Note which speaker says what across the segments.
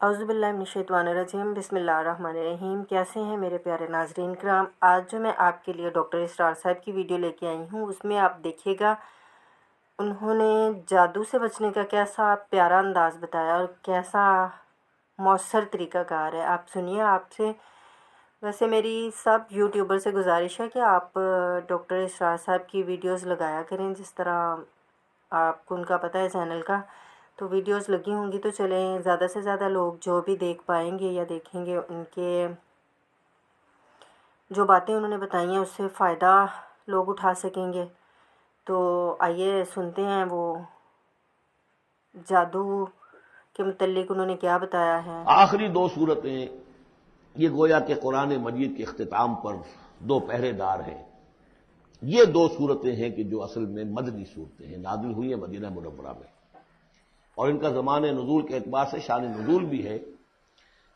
Speaker 1: اعوذ باللہ من الشیطان الرجیم، بسم اللہ الرحمن الرحیم۔ کیسے ہیں میرے پیارے ناظرین کرام؟ آج جو میں آپ کے لیے ڈاکٹر اسرار صاحب کی ویڈیو لے کے آئی ہوں، اس میں آپ دیکھیے گا انہوں نے جادو سے بچنے کا کیسا پیارا انداز بتایا اور کیسا مؤثر طریقہ کار ہے۔ آپ سنیے۔ آپ سے ویسے میری سب یوٹیوبر سے گزارش ہے کہ آپ ڈاکٹر اسرار صاحب کی ویڈیوز لگایا کریں، جس طرح آپ کو ان کا پتہ ہے چینل کا، تو ویڈیوز لگی ہوں گی تو چلیں زیادہ سے زیادہ لوگ جو بھی دیکھ پائیں گے یا دیکھیں گے، ان کے جو باتیں انہوں نے بتائی ہیں اس سے فائدہ لوگ اٹھا سکیں گے۔ تو آئیے سنتے ہیں وہ جادو کے متعلق انہوں نے کیا بتایا ہے۔
Speaker 2: آخری دو صورتیں یہ گویا کہ قرآن مجید کے اختتام پر دو پہرے دار ہیں۔ یہ دو صورتیں ہیں کہ جو اصل میں مدنی صورتیں ہیں، نازل ہوئی ہیں مدینہ منورہ میں، اور ان کا زمان نزول کے اعتبار سے شان نزول بھی ہے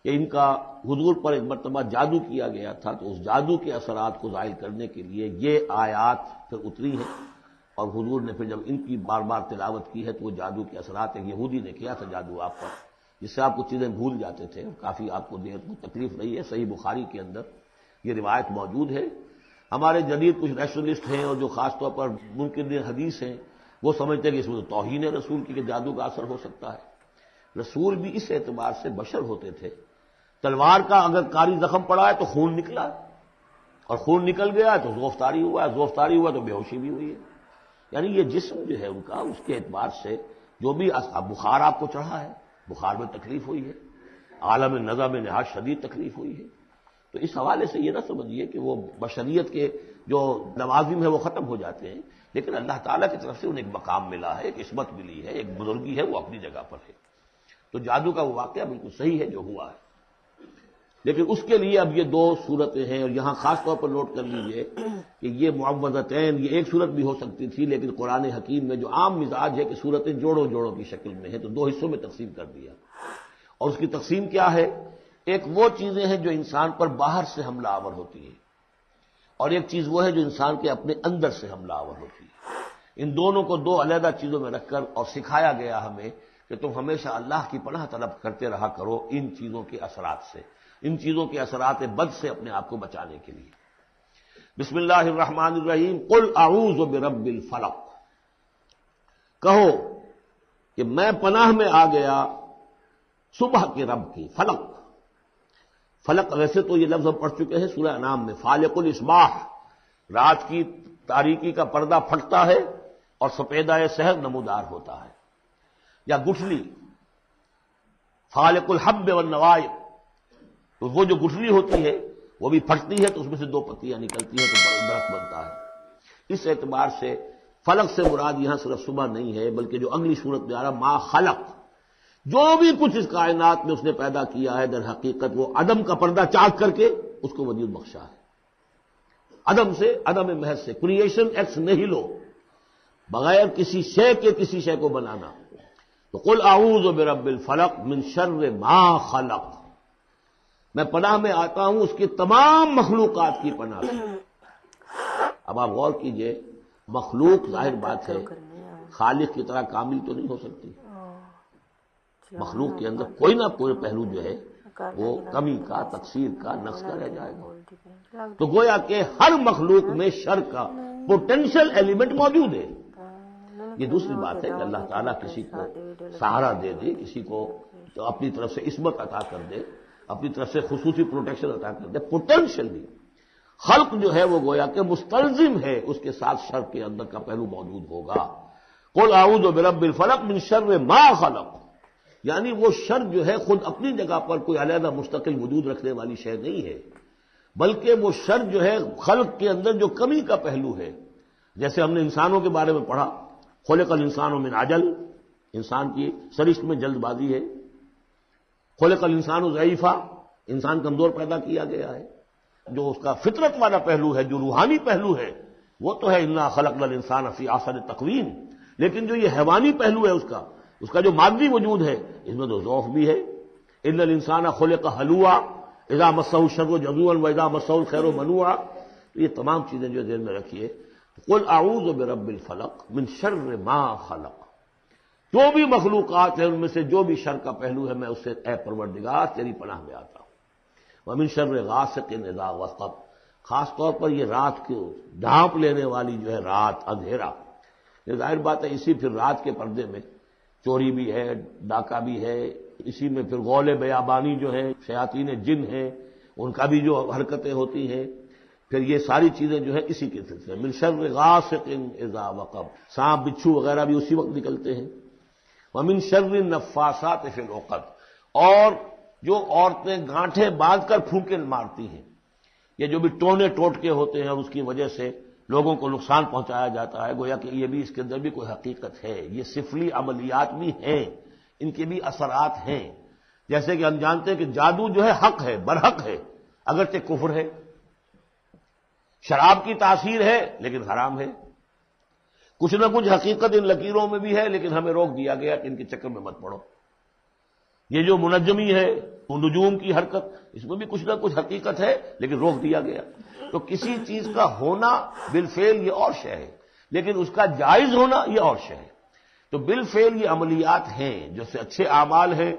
Speaker 2: کہ ان کا حضور پر ایک مرتبہ جادو کیا گیا تھا، تو اس جادو کے اثرات کو زائل کرنے کے لیے یہ آیات پھر اتری ہیں، اور حضور نے پھر جب ان کی بار بار تلاوت کی ہے تو وہ جادو کے اثرات، ایک یہودی نے کیا تھا جادو آپ پر، جس سے آپ کو چیزیں بھول جاتے تھے، کافی آپ کو دیر کو تکلیف رہی ہے۔ صحیح بخاری کے اندر یہ روایت موجود ہے۔ ہمارے جدید کچھ ریشنلسٹ ہیں اور جو خاص طور پر منکرین حدیث ہیں، وہ سمجھتے ہیں کہ اس میں تو توہین ہے رسول کی کہ جادو کا اثر ہو سکتا ہے۔ رسول بھی اس اعتبار سے بشر ہوتے تھے، تلوار کا اگر کاری زخم پڑا ہے تو خون نکلا، اور خون نکل گیا ہے تو زوفتاری ہوا ہے، زوفتاری ہوا تو بے ہوشی بھی ہوئی ہے۔ یعنی یہ جسم جو ہے ان کا، اس کے اعتبار سے جو بھی بخار آپ کو چڑھا ہے، بخار میں تکلیف ہوئی ہے، عالم نزع میں نہایت شدید تکلیف ہوئی ہے، تو اس حوالے سے یہ نہ سمجھیے کہ وہ بشریت کے جو لوازم ہے وہ ختم ہو جاتے ہیں، لیکن اللہ تعالیٰ کی طرف سے انہیں ایک مقام ملا ہے، ایک عصمت ملی ہے، ایک بزرگی ہے، وہ اپنی جگہ پر ہے۔ تو جادو کا وہ واقعہ بالکل صحیح ہے جو ہوا ہے، لیکن اس کے لیے اب یہ دو صورتیں ہیں، اور یہاں خاص طور پر نوٹ کر لیجئے کہ یہ معوذتین، یہ ایک صورت بھی ہو سکتی تھی، لیکن قرآن حکیم میں جو عام مزاج ہے کہ صورتیں جوڑوں جوڑوں کی شکل میں ہیں، تو دو حصوں میں تقسیم کر دیا۔ اور اس کی تقسیم کیا ہے؟ ایک وہ چیزیں ہیں جو انسان پر باہر سے حملہ آور ہوتی ہیں، اور ایک چیز وہ ہے جو انسان کے اپنے اندر سے حملہ آور ہوتی ہے۔ ان دونوں کو دو علیحدہ چیزوں میں رکھ کر اور سکھایا گیا ہمیں کہ تم ہمیشہ اللہ کی پناہ طلب کرتے رہا کرو ان چیزوں کے اثرات سے، ان چیزوں کے اثرات بد سے اپنے آپ کو بچانے کے لیے۔ بسم اللہ الرحمن الرحیم۔ قل اعوذ برب الفلق، کہو کہ میں پناہ میں آ گیا صبح کے رب کی۔ فلق، فلق ویسے تو یہ لفظ ہم پڑھ چکے ہیں سورہ انعام میں، فالق الاصباح، رات کی تاریکی کا پردہ پھٹتا ہے اور سپیدہ سحر نمودار ہوتا ہے، یا گٹھلی، فالق الحب والنوائے، تو وہ جو گٹھلی ہوتی ہے وہ بھی پھٹتی ہے تو اس میں سے دو پتیاں نکلتی ہیں تو درخت بنتا ہے۔ اس اعتبار سے فلق سے مراد یہاں صرف صبح نہیں ہے، بلکہ جو اگلی صورت میں آ رہا ما خلق، جو بھی کچھ اس کائنات میں اس نے پیدا کیا ہے، در حقیقت وہ عدم کا پردہ چاک کر کے اس کو وجود بخشا ہے۔ عدم سے، عدم محض سے، کریشن ایکس نہیلو، بغیر کسی شے کے کسی شے کو بنانا۔ تو قل اعوذ برب الفلق من شر ما خلق، میں پناہ میں آتا ہوں اس کی تمام مخلوقات کی پناہ سے۔ اب آپ غور کیجئے، مخلوق ظاہر بات ہے خالق کی طرح کامل تو نہیں ہو سکتی، مخلوق کے اندر کوئی نہ کوئی پہلو جو ہے وہ کمی کا، تقصیر کا، نقص کا رہ جائے گا۔ تو گویا کہ ہر مخلوق میں شر کا پوٹینشل ایلیمنٹ موجود ہے۔ یہ دوسری بات ہے کہ اللہ تعالیٰ کسی کو سہارا دے دے، کسی کو تو اپنی طرف سے عصمت عطا کر دے، اپنی طرف سے خصوصی پروٹیکشن عطا کر دے، پوٹینشلی خلق جو ہے وہ گویا کہ مستلزم ہے، اس کے ساتھ شر کے اندر کا پہلو موجود ہوگا۔ قل اعوذ برب الفلق من شر ما خلق، یعنی وہ شر جو ہے خود اپنی جگہ پر کوئی علیحدہ مستقل وجود رکھنے والی شے نہیں ہے، بلکہ وہ شر جو ہے خلق کے اندر جو کمی کا پہلو ہے۔ جیسے ہم نے انسانوں کے بارے میں پڑھا، خلق الانسان من عجل، انسان کی سرشت میں جلد بازی ہے۔ خلق الانسان ضعیفا، انسان کمزور پیدا کیا گیا ہے۔ جو اس کا فطرت والا پہلو ہے، جو روحانی پہلو ہے، وہ تو ہے انا خلقنا الانسان فی احسن تقویم، لیکن جو یہ حیوانی پہلو ہے اس کا جو مادی وجود ہے، اس میں تو ضعف بھی ہے۔ ان الانسان خلق ہلوعا اذا مسہ الشر جزوعا واذا مسہ الخیر منوعا، تو یہ تمام چیزیں جو ذہن میں رکھیے۔ قل اعوذ برب الفلق من شر ما خلق، جو بھی مخلوقات ہیں ان میں سے جو بھی شر کا پہلو ہے میں اس سے اے پروردگار تیری پناہ میں آتا ہوں۔ ومن شر غاسق اذا وقب، خاص طور پر یہ رات کو ڈھانپ لینے والی جو ہے رات، اندھیرا، یہ ظاہر بات ہے اسی پھر رات کے پردے میں چوری بھی ہے، ڈاکہ بھی ہے، اسی میں پھر غول بیابانی جو ہے، شیاطین جن ہیں ان کا بھی جو حرکتیں ہوتی ہیں، پھر یہ ساری چیزیں جو ہے اسی کے سلسلے من شر غاسق اذا وقب، سانپ بچھو وغیرہ بھی اسی وقت نکلتے ہیں۔ ومن شر النفاثات فی العقد، اور جو عورتیں گانٹھیں باندھ کر پھونکے مارتی ہیں، یہ جو بھی ٹونے ٹوٹکے ہوتے ہیں اور اس کی وجہ سے لوگوں کو نقصان پہنچایا جاتا ہے، گویا کہ یہ بھی اس کے اندر بھی کوئی حقیقت ہے، یہ سفلی عملیات بھی ہیں، ان کے بھی اثرات ہیں۔ جیسے کہ ہم جانتے ہیں کہ جادو جو ہے حق ہے، برحق ہے، اگرچہ کفر ہے، شراب کی تاثیر ہے لیکن حرام ہے، کچھ نہ کچھ حقیقت ان لکیروں میں بھی ہے، لیکن ہمیں روک دیا گیا کہ ان کے چکر میں مت پڑو۔ یہ جو منجمی ہے، نجوم کی حرکت، اس میں بھی کچھ نہ کچھ حقیقت ہے لیکن روک دیا گیا۔ تو کسی چیز کا ہونا بالفعل یہ اور شے ہے، لیکن اس کا جائز ہونا یہ اور شے ہے۔ تو بالفعل یہ عملیات ہیں جو سے اچھے اعمال ہیں،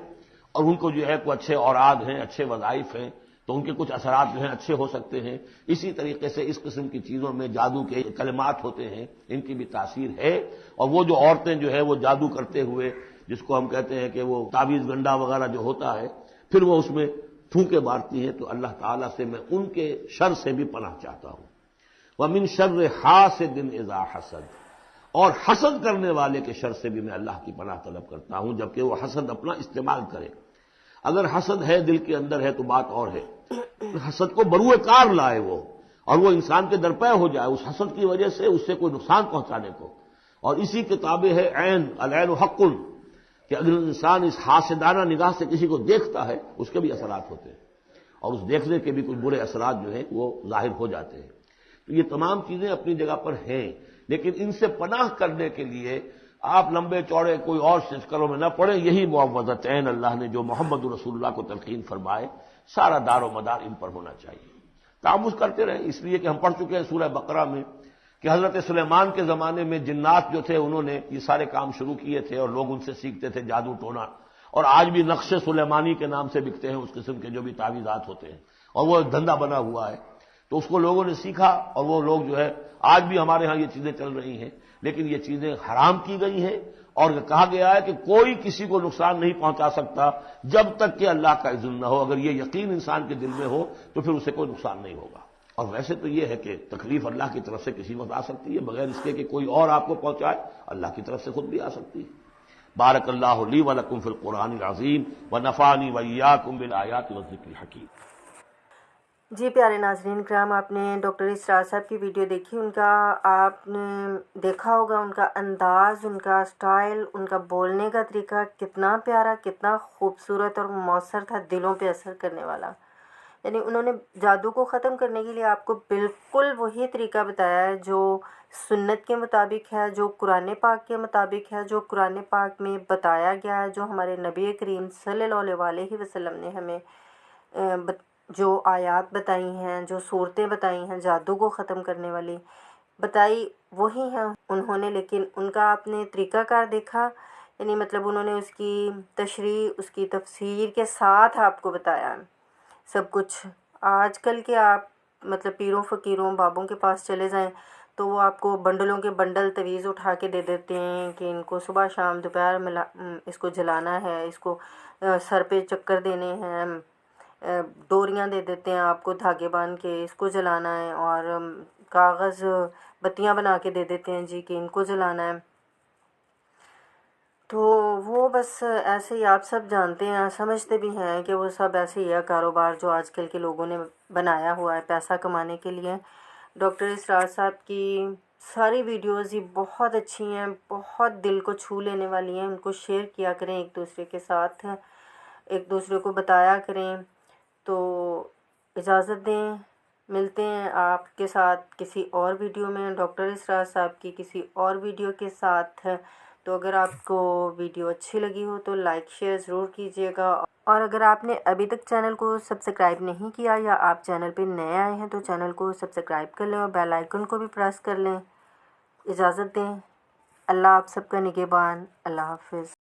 Speaker 2: اور ان کو جو ہے کوئی اچھے اوراد ہیں، اچھے وظائف ہیں، تو ان کے کچھ اثرات جو ہیں اچھے ہو سکتے ہیں۔ اسی طریقے سے اس قسم کی چیزوں میں جادو کے کلمات ہوتے ہیں، ان کی بھی تاثیر ہے۔ اور وہ جو عورتیں جو ہے وہ جادو کرتے ہوئے، جس کو ہم کہتے ہیں کہ وہ تعویذ گنڈا وغیرہ جو ہوتا ہے، پھر وہ اس میں پھونکے مارتی ہیں، تو اللہ تعالیٰ سے میں ان کے شر سے بھی پناہ چاہتا ہوں۔ وَمِن شَرِّ حَاسِدٍ إِذَا حَسَدَ، اور حسد کرنے والے کے شر سے بھی میں اللہ کی پناہ طلب کرتا ہوں، جبکہ وہ حسد اپنا استعمال کرے۔ اگر حسد ہے دل کے اندر ہے تو بات اور ہے، حسد کو بروئے کار لائے وہ، اور وہ انسان کے درپے ہو جائے اس حسد کی وجہ سے اس سے کوئی نقصان پہنچانے کو۔ اور اسی کتابیں ہے عین، العین حق، کہ اگر انسان اس حاسدانہ نگاہ سے کسی کو دیکھتا ہے اس کے بھی اثرات ہوتے ہیں، اور اس دیکھنے کے بھی کچھ برے اثرات جو ہیں وہ ظاہر ہو جاتے ہیں۔ تو یہ تمام چیزیں اپنی جگہ پر ہیں، لیکن ان سے پناہ کرنے کے لیے آپ لمبے چوڑے کوئی اور شکلوں میں نہ پڑیں، یہی معوذتین اللہ نے جو محمد رسول اللہ کو تلقین فرمائے، سارا دار و مدار ان پر ہونا چاہیے۔ تعمذ کرتے رہیں، اس لیے کہ ہم پڑھ چکے ہیں سورہ بقرہ میں کہ حضرت سلیمان کے زمانے میں جنات جو تھے انہوں نے یہ سارے کام شروع کیے تھے، اور لوگ ان سے سیکھتے تھے جادو ٹونا، اور آج بھی نقش سلیمانی کے نام سے بکتے ہیں اس قسم کے جو بھی تعویذات ہوتے ہیں، اور وہ دھندا بنا ہوا ہے۔ تو اس کو لوگوں نے سیکھا، اور وہ لوگ جو ہے آج بھی ہمارے ہاں یہ چیزیں چل رہی ہیں، لیکن یہ چیزیں حرام کی گئی ہیں، اور کہا گیا ہے کہ کوئی کسی کو نقصان نہیں پہنچا سکتا جب تک کہ اللہ کا اذن نہ ہو۔ اگر یہ یقین انسان کے دل میں ہو تو پھر اسے کوئی نقصان نہیں ہوگا۔ اور ویسے تو یہ ہے کہ تکلیف اللہ کی طرف سے کسی وقت آ سکتی ہے، بغیر اس کے کہ کوئی اور آپ کو پہنچائے، اللہ کی طرف سے خود بھی آ سکتی ہے۔ بارک اللہ لی و لکم فی القرآن العظیم ونفعنی وإیاکم بالآیات والذکر الحکیم۔
Speaker 1: جی پیارے ناظرین کرام، آپ نے ڈاکٹر اسرار صاحب کی ویڈیو دیکھی، ان کا آپ نے دیکھا ہوگا ان کا انداز، ان کا سٹائل، ان کا بولنے کا طریقہ کتنا پیارا، کتنا خوبصورت اور مؤثر تھا، دلوں پہ اثر کرنے والا۔ یعنی انہوں نے جادو کو ختم کرنے کے لیے آپ کو بالکل وہی طریقہ بتایا ہے جو سنت کے مطابق ہے، جو قرآن پاک کے مطابق ہے، جو قرآن پاک میں بتایا گیا ہے، جو ہمارے نبی کریم صلی اللہ علیہ وسلم نے ہمیں جو آیات بتائی ہیں، جو صورتیں بتائی ہیں جادو کو ختم کرنے والی بتائی، وہی ہیں انہوں نے، لیکن ان کا آپ نے طریقہ کار دیکھا، یعنی مطلب انہوں نے اس کی تشریح، اس کی تفسیر کے ساتھ آپ کو بتایا سب کچھ۔ آج کل کے آپ مطلب پیروں فقیروں بابوں کے پاس چلے جائیں تو وہ آپ کو بنڈلوں کے بنڈل تویز اٹھا کے دے دیتے ہیں کہ ان کو صبح شام دوپہر اس کو جلانا ہے، اس کو سر پہ چکر دینے ہیں، ڈوریاں دے دیتے ہیں آپ کو دھاگے باندھ کے، اس کو جلانا ہے، اور کاغذ بتیاں بنا کے دے دیتے ہیں جی کہ ان کو جلانا ہے۔ تو وہ بس ایسے ہی آپ سب جانتے ہیں، سمجھتے بھی ہیں کہ وہ سب ایسے ہی ہے کاروبار جو آج کل کے لوگوں نے بنایا ہوا ہے پیسہ کمانے کے لیے۔ ڈاکٹر اسرار صاحب کی ساری ویڈیوز ہی بہت اچھی ہیں، بہت دل کو چھو لینے والی ہیں، ان کو شیئر کیا کریں ایک دوسرے کے ساتھ، ایک دوسرے کو بتایا کریں۔ تو اجازت دیں، ملتے ہیں آپ کے ساتھ کسی اور ویڈیو میں، ڈاکٹر اسرار صاحب کی کسی اور ویڈیو کے ساتھ۔ تو اگر آپ کو ویڈیو اچھی لگی ہو تو لائک شیئر ضرور کیجیے گا، اور اگر آپ نے ابھی تک چینل کو سبسکرائب نہیں کیا یا آپ چینل پہ نئے آئے ہیں تو چینل کو سبسکرائب کر لیں اور بیل آئیکن کو بھی پریس کر لیں۔ اجازت دیں۔ اللہ آپ سب کا نگہبان۔ اللہ حافظ۔